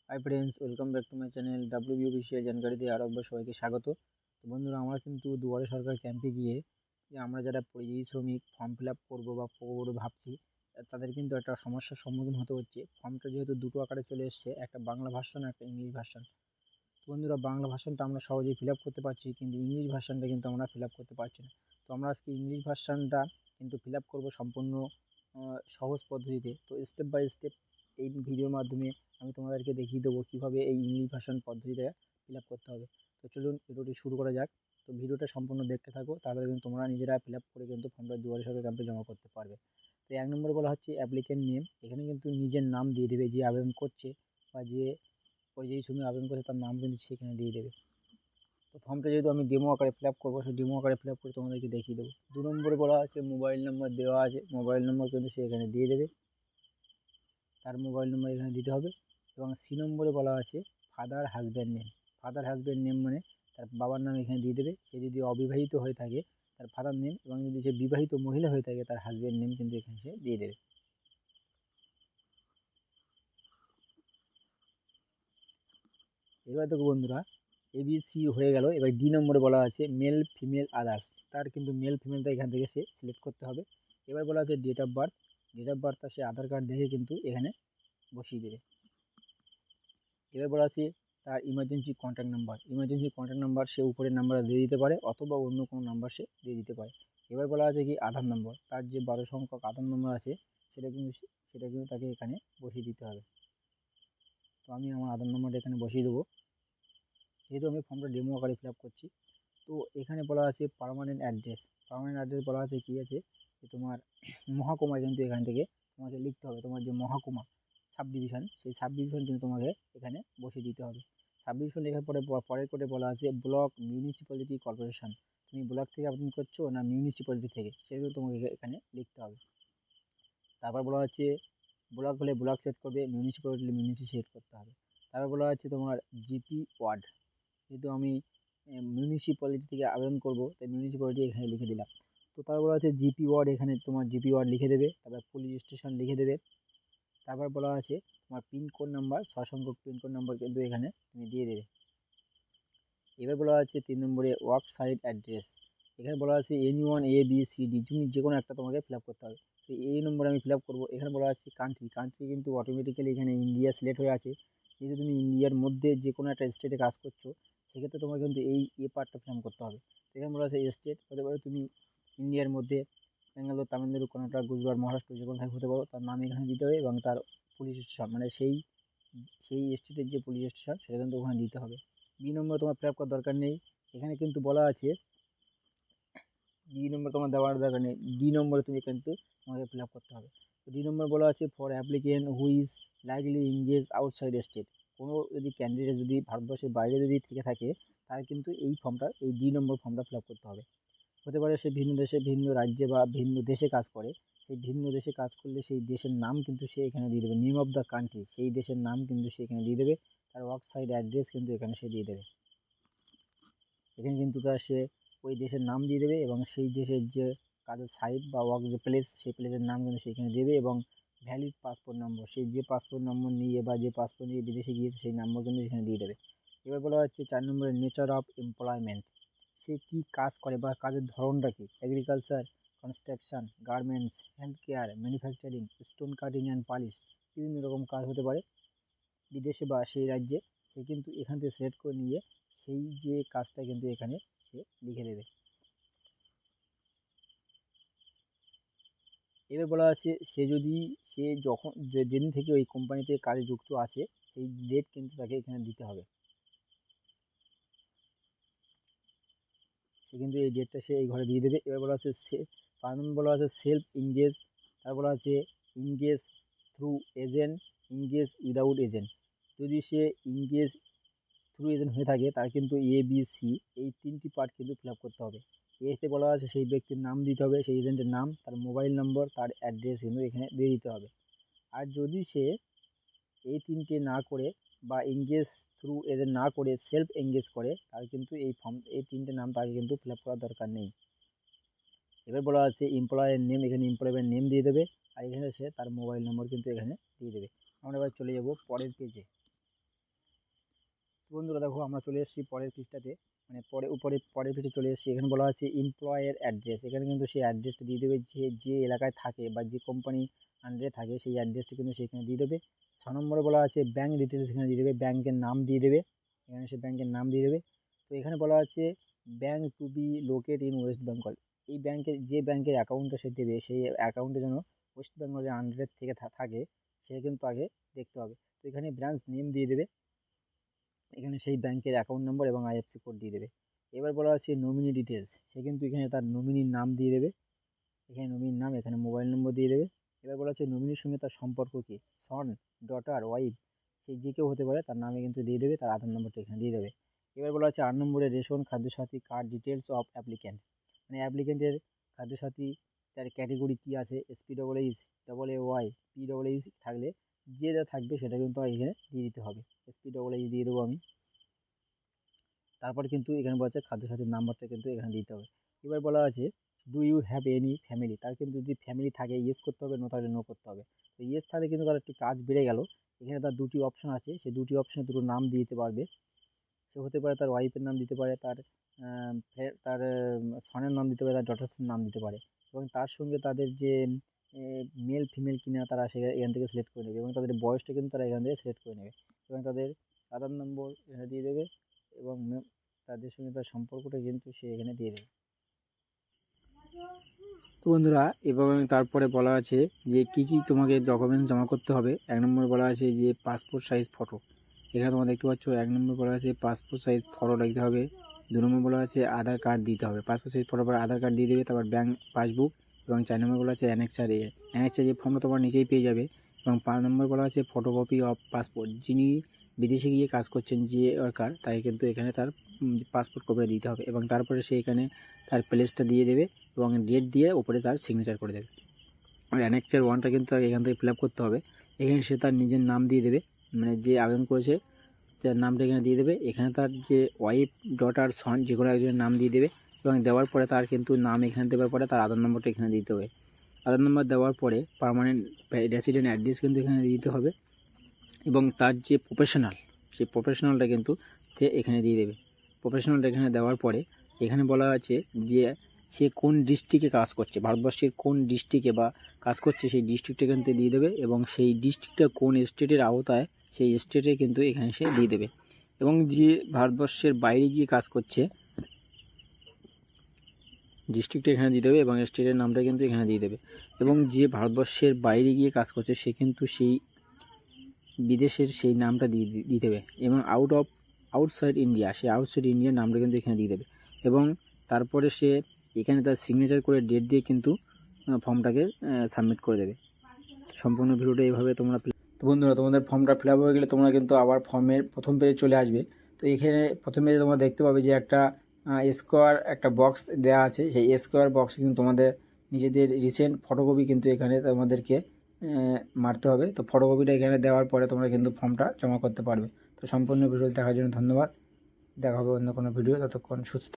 Hi friends, welcome back to my channel WB বিষয়ে জানকারিতে আরও একবার সবাইকে স্বাগত। তো বন্ধুরা, আমরা কিন্তু দুয়ারে সরকার ক্যাম্পে গিয়ে যে আমরা যারা পরিযায়ী শ্রমিক ফর্ম ফিল আপ করবো বা করবো ভাবছি, তাদের কিন্তু একটা সমস্যার সম্মুখীন হতে হচ্ছে। ফর্মটা যেহেতু দুটো আকারে চলে এসছে, একটা বাংলা ভার্সন একটা ইংলিশ ভার্সন। তো বন্ধুরা, বাংলা ভার্সনটা আমরা সহজেই ফিল আপ করতে পারছি, কিন্তু ইংলিশ ভার্সনটা কিন্তু আমরা ফিল আপ করতে পারছি না। তো আমরা আজকে ইংলিশ ভার্সনটা কিন্তু ফিল আপ করবো সম্পূর্ণ সহজ পদ্ধতিতে। তো স্টেপ বাই স্টেপ এই ভিডিওর মাধ্যমে আমি তোমাদেরকে দেখিয়ে দেবো কীভাবে এই ইংলিশ ভার্সন পদ্ধতিটা ফিল আপ করতে হবে। তো চলুন ভিডিওটি শুরু করা যাক। তো ভিডিওটা সম্পূর্ণ দেখতে থাকো, তাহলে কিন্তু তোমরা নিজেরা ফিল আপ করে কিন্তু ফর্মটা দুয়ারে সরকার ক্যাম্পে জমা করতে পারবে। তো 1 নম্বরে বলা হচ্ছে অ্যাপ্লিকেন্ট নেম। এখানে কিন্তু নিজের নাম দিয়ে দেবে, যে আবেদন করছে বা যে পরিযায়ী শ্রমিক আবেদন করছে তার নাম কিন্তু সেখানে দিয়ে দেবে। তো ফর্মটা যেহেতু আমি ডেমো আকারে ফিল আপ করবো, সেই ডেমো আকারে ফিল আপ করে তোমাদেরকে দেখিয়ে দেবো। 2 নম্বরে বলা আছে মোবাইল নাম্বার দেওয়া আছে, মোবাইল নাম্বার কিন্তু সে এখানে দিয়ে দেবে, তার মোবাইল নাম্বার এখানে দিতে হবে। এবং সি নম্বরে বলা আছে father husband name. Father husband name মানে তার বাবার নাম এখানে দিয়ে দেবে। সে যদি অবিবাহিত হয়ে থাকে তার ফাদার নেম, এবং যদি সে বিবাহিত মহিলা হয়ে থাকে তার হাজব্যান্ড নেম কিন্তু এখানে সে দিয়ে দেবে। এবার দেখো বন্ধুরা, এবিসি হয়ে গেল। এবার ডি নম্বরে বলা আছে মেল ফিমেল আদার্স। তার কিন্তু মেল ফিমেলটা এখান থেকে সে সিলেক্ট করতে হবে। এবার বলা আছে date of birth. Date of বার্থটা সে আধার কার্ড দেখে কিন্তু এখানে বসিয়ে দেবে। এবার বলা আছে তার emergency contact number. Emergency contact number সে উপরের নাম্বার দিয়ে দিতে পারে, অথবা অন্য কোনো নাম্বার সে দিয়ে দিতে পারে। এবার বলা আছে কি আধার নম্বর। তার যে 12 সংখ্যক আধার নম্বর আছে সেটা কিন্তু তাকে এখানে বসিয়ে দিতে হবে। তো আমি আমার আধার নম্বরটা এখানে বসিয়ে দেবো, যেহেতু আমি ফর্মটা ডেমো আকারে ফিল আপ করছি। তো এখানে বলা আছে পার্মানেন্ট অ্যাড্রেস। পার্মানেন্ট অ্যাড্রেস বলা আছে কী আছে, যে তোমার মহকুমা কিন্তু এখান থেকে তোমাকে লিখতে হবে। তোমার যে মহকুমা সাব ডিভিশন, সেই সাব ডিভিশন কিন্তু তোমাকে এখানে বসিয়ে দিতে হবে। সাব ডিভিশন লেখার পরে পরের কোডে বলা আছে ব্লক, মিউনিসিপ্যালিটি, কর্পোরেশন। তুমি ব্লক থেকে আবেদন করছো না মিউনিসিপ্যালিটি থেকে, সেগুলো তোমাকে এখানে লিখতে হবে। তারপর বলা হচ্ছে ব্লক হলে ব্লক সেট করবে, মিউনিসিপ্যালিটি হলে মিউনিসিপ্যালিটি সেট করতে হবে। তারপর বলা হচ্ছে তোমার জিপি ওয়ার্ড। যেহেতু আমি মিউনিসিপ্যালিটি থেকে আবেদন করব, তাই মিউনিসিপ্যালিটি এখানে লিখে দিলাম। তো তারপর বলা আছে জিপি ওয়ার্ড, এখানে তোমার জিপি ওয়ার্ড লিখে দেবে। তারপর পুলিশ স্টেশন লিখে দেবে। তারপর বলা আছে তোমার পিনকোড নাম্বার, 6 সংখ্যক পিনকোড নাম্বার কিন্তু এখানে তুমি দিয়ে দেবে। এবার বলা আছে 3 নম্বরে ওয়ার্ক সাইট অ্যাড্রেস। এখানে বলা আছে এনি1 এ বি সি ডি, তুমি যে কোনো একটা তোমাকে ফিল আপ করতে হবে। তো এই নম্বরে আমি ফিল আপ করবো। এখানে বলা আছে কান্ট্রি। কান্ট্রি কিন্তু অটোমেটিক্যালি এখানে ইন্ডিয়া সিলেক্ট হয়ে আছে। যেহেতু তুমি ইন্ডিয়ার মধ্যে যে কোনো একটা স্টেটে কাজ করছো, সেক্ষেত্রে তোমাকে কিন্তু এই পার্টটা ফিল আপ করতে হবে। তো এখানে বলা আছে স্টেট হতে পারে তুমি ইন্ডিয়ার মধ্যে ব্যাঙ্গালোর, তামিলনাড়ু, কর্ণাটক, গুজরাট, মহারাষ্ট্র যে কোনো হতে পারো, তার নাম এখানে দিতে হবে। এবং তার পুলিশ স্টেশন মানে সেই স্টেটের যে পুলিশ স্টেশন সেটা কিন্তু ওখানে দিতে হবে। বি নম্বর তোমার ফিল আপ করার দরকার নেই। এখানে কিন্তু বলা আছে ডি নম্বর তোমার দেওয়ার দরকার নেই, ডি নম্বরে তুমি কিন্তু তোমাকে ফিল আপ করতে হবে। তো ডি নম্বর বলা আছে for applicant who is likely engage outside state. কোনো যদি ক্যান্ডিডেট যদি ভারতবর্ষের বাইরে যদি থেকে থাকে, তার কিন্তু এই ফর্মটা, এই ডি নম্বর ফর্মটা ফিল আপ করতে হবে। হতে পারে সে ভিন্ন দেশে, ভিন্ন রাজ্যে বা ভিন্ন দেশে কাজ করে। সেই ভিন্ন দেশে কাজ করলে সেই দেশের নাম কিন্তু সে এখানে দিয়ে দেবে। নেম অফ দ্য কান্ট্রি, সেই দেশের নাম কিন্তু সে এখানে দিয়ে দেবে। তার ওয়ার্ক সাইট অ্যাড্রেস কিন্তু এখানে সে দিয়ে দেবে। এখানে কিন্তু সে ওই দেশের নাম দিয়ে দেবে, এবং সেই দেশের যে কাজের সাইট বা ওয়ার্ক যে প্লেস, সেই প্লেসের নাম কিন্তু সেখানে দেবে। এবং ভ্যালিড পাসপোর্ট নম্বর, সেই যে পাসপোর্ট নম্বর নিয়ে বা যে পাসপোর্ট নিয়ে বিদেশে গিয়েছে সেই নম্বর কিন্তু এখানে দিয়ে দেবে। এবার বলা হচ্ছে 4 নম্বরের নেচার অফ এমপ্লয়মেন্ট। সে কী কাজ করে বা কাজের ধরনটা কী, agriculture, construction, garments, health care, manufacturing, stone cutting and polish, বিভিন্ন রকম কাজ হতে পারে বিদেশে বা সেই রাজ্যে। সে কিন্তু এখান থেকে সিলেক্ট করে নিয়ে সেই যে কাজটা কিন্তু এখানে সে লিখে দেবে। এবার বলা আছে সে যখন যেদিন থেকে ওই কোম্পানিতে কাজে যুক্ত আছে, সেই ডেট কিন্তু তাকে এখানে দিতে হবে। সে কিন্তু এই ডেটটা সে এই ঘরে দিয়ে দেবে। এবার বলা আছে বলা আছে সেলফ ইংগেজ। তারপর বলা আছে engage through agent, engage without agent. যদি সে ইংগেজ থ্রু এজেন্ট হয়ে থাকে, তার কিন্তু এ বি সি এই 3টি পার্ট কিন্তু ফিল আপ করতে হবে। এতে বলা আছে সেই ব্যক্তির নাম দিতে হবে, সেই এজেন্টের নাম, তার মোবাইল নম্বর, তার অ্যাড্রেস কিন্তু এখানে দিয়ে দিতে হবে। আর যদি সে এই 3টে না করে বা এঙ্গেজ থ্রু এজেন্ট না করে সেলফ এঙ্গেজ করে, তার কিন্তু এই 3টে নাম তাকে কিন্তু ফিল আপ করার দরকার নেই। এবার বলা আছে এমপ্লয়ের নেম, এখানে এমপ্লয়ের নেম দিয়ে দেবে। আর এখানে সে তার মোবাইল নম্বর কিন্তু এখানে দিয়ে দেবে। আমরা এবার চলে যাব পরের পেজে। তো বন্ধুরা দেখো আমরা চলে এসেছি পরের পৃষ্ঠাতে, মানে পরের পৃষ্ঠায় চলে এসেছি। এখানে বলা আছে এমপ্লয়ের অ্যাড্রেস। এখানে কিন্তু সেই অ্যাড্রেসটা দিয়ে দেবে, যে এলাকায় থাকে বা যে কোম্পানি আন্ডারে থাকে সেই অ্যাড্রেসটা কিন্তু সেখানে দিয়ে দেবে। 6 নম্বরে বলা আছে ব্যাঙ্ক ডিটেলস, এখানে দিয়ে দেবে, ব্যাংকের নাম দিয়ে দেবে, এখানে সে ব্যাংকের নাম দিয়ে দেবে। তো এখানে বলা আছে bank to be locate in West Bengal. এই যে ব্যাংকের অ্যাকাউন্টটা সে দেবে সেই অ্যাকাউন্টে যেন ওয়েস্ট বেঙ্গলের আন্ডারে থেকে থাকে সে কিন্তু আগে দেখতে হবে। তো এখানে ব্রাঞ্চ নেম দিয়ে দেবে, এখানে সেই ব্যাংকের অ্যাকাউন্ট নম্বর এবং আইএফসি কোড দিয়ে দেবে। এবার বলা আছে নমিনি ডিটেলস, সে কিন্তু এখানে তার নমিনির নাম দিয়ে দেবে, এখানে নমিনির নাম, এখানে মোবাইল নম্বর দিয়ে দেবে। এবার বলা হচ্ছে নমিনির সঙ্গে তার সম্পর্ক কী, সন, ডটার, ওয়াইফ, সে যে কেউ হতে পারে, তার নামে কিন্তু দিয়ে দেবে, তার আধার নম্বরটা এখানে দিয়ে দেবে। এবার বলা হচ্ছে 8 নম্বরে ration Khadya Sathi card details of applicant, মানে অ্যাপ্লিক্যান্টের খাদ্যসাথী তার ক্যাটেগরি কী আছে, SPEECH PEECH থাকলে যে যা থাকবে সেটা কিন্তু এখানে দিয়ে দিতে হবে। SPEECH দিয়ে দেবো আমি। তারপর কিন্তু এখানে বলা আছে খাদ্যসাথীর নাম্বারটা কিন্তু এখানে দিতে হবে। এবার বলা আছে do you have any family, তার কিন্তু যদি ফ্যামিলি থাকে ইয়েস করতে হবে, নো থাকলে নো করতে হবে। তো ইয়েস থাকলে কিন্তু তার একটু কাজ বেড়ে গেল। এখানে তার দুটি অপশন আছে, সেই দুটি অপশনে দুটো নাম দিয়ে দিতে পারবে। সে হতে পারে তার ওয়াইফের নাম দিতে পারে, তার সনের নাম দিতে পারে, তার ডটার্সের নাম দিতে পারে, এবং তার সঙ্গে তাদের যে মেল ফিমেল কিনা তারা এখান থেকে সিলেক্ট করে নেবে, এবং তাদের বয়সটা কিন্তু তারা এখান থেকে সিলেক্ট করে নেবে, এবং তাদের আধার নম্বর এখানে দিয়ে দেবে, এবং তাদের সঙ্গে তার সম্পর্কটা কিন্তু সে এখানে দিয়ে দেবে। তো বন্ধুরা এবং তারপরে বলা আছে যে কী কী তোমাকে ডকুমেন্টস জমা করতে হবে। 1 নম্বরে বলা আছে যে পাসপোর্ট সাইজ ফটো, এখানে তোমরা দেখতে পাচ্ছ 1 নম্বর বলা আছে পাসপোর্ট সাইজ ফটো দিতে হবে। 2 নম্বর বলা আছে আধার কার্ড দিতে হবে, পাসপোর্ট সাইজ ফটো পর আধার কার্ড দিয়ে দেবে, তারপর ব্যাঙ্ক পাসবুক, এবং 4 নম্বর বলা আছে অ্যানেক্সার এ ফর্মটা তোমার নিচেই পেয়ে যাবে। এবং 5 নম্বর বলা আছে ফটোকপি অফ পাসপোর্ট, যিনি বিদেশে গিয়ে কাজ করছেন যে ওয়ার্কার, তাই কিন্তু এখানে তার পাসপোর্ট কপিটা দিতে হবে, এবং তারপরে সে এখানে তার প্লেসটা দিয়ে দেবে এবং ডেট দিয়ে ওপরে তার সিগনেচার করে দেবে। আর অ্যানেক্সার 1টা কিন্তু তাকে এখান থেকে ফিল আপ করতে হবে। এখানে সে তার নিজের নাম দিয়ে দেবে, মানে যে আবেদন করেছে তার নামটা এখানে দিয়ে দেবে। এখানে তার যে ওয়াইফ, ডটার, সন যে কোনো একজনের নাম দিয়ে দেবে, এবং দেওয়ার পরে তার কিন্তু নাম এখানে দেওয়ার পরে তার আধার নম্বরটা এখানে দিতে হবে। আধার নম্বর দেওয়ার পরে পার্মানেন্ট রেসিডেন্ট অ্যাড্রেস কিন্তু এখানে দিতে হবে, এবং তার যে প্রফেশনাল সেই প্রফেশনালটা কিন্তু সে এখানে দিয়ে দেবে। প্রফেশনালটা এখানে দেওয়ার পরে এখানে বলা আছে যে সে কোন ডিস্ট্রিক্টে কাজ করছে, ভারতবর্ষের কোন ডিস্ট্রিক্টে বা কাজ করছে সেই ডিস্ট্রিক্টটা এখান থেকে দিয়ে দেবে, এবং সেই ডিস্ট্রিক্টটা কোন স্টেটের আওতায় সেই স্টেটে কিন্তু এখানে সে দিয়ে দেবে। এবং যে ভারতবর্ষের বাইরে গিয়ে কাজ করছে ডিস্ট্রিক্টটা এখানে দিয়ে দেবে, এবং স্টেটের নামটা কিন্তু এখানে দিয়ে দেবে। এবং যে ভারতবর্ষের বাইরে গিয়ে কাজ করছে সে কিন্তু সেই বিদেশের সেই নামটা দিয়ে দেবে, এবং আউটসাইড ইন্ডিয়া সেই আউটসাইড ইন্ডিয়ার নামটা কিন্তু এখানে দিয়ে দেবে। এবং তারপরে সে এখানে তার সিগনেচার করে ডেট দিয়ে কিন্তু ফর্মটাকে সাবমিট করে দেবে। সম্পূর্ণ ভিডিওটা এইভাবে তোমরা। তো বন্ধুরা তোমাদের ফর্মটা ফিল আপ হয়ে গেলে তোমরা কিন্তু আবার ফর্মের প্রথম পেজে চলে আসবে। তো এখানে প্রথম পেজে তোমরা দেখতে পাবে যে একটা স্কোয়ার একটা বক্স দেওয়া আছে, সেই স্কোয়ার বক্সে কিন্তু তোমাদের নিজেদের রিসেন্ট ফটোকপি কিন্তু এখানে তোমাদেরকে মারতে হবে। তো ফটোকপিটা এখানে দেওয়ার পরে তোমরা কিন্তু ফর্মটা জমা করতে পারবে। তো সম্পূর্ণ ভিডিও দেখার জন্য ধন্যবাদ। দেখা হবে অন্য কোনো ভিডিও, ততক্ষণ সুস্থ।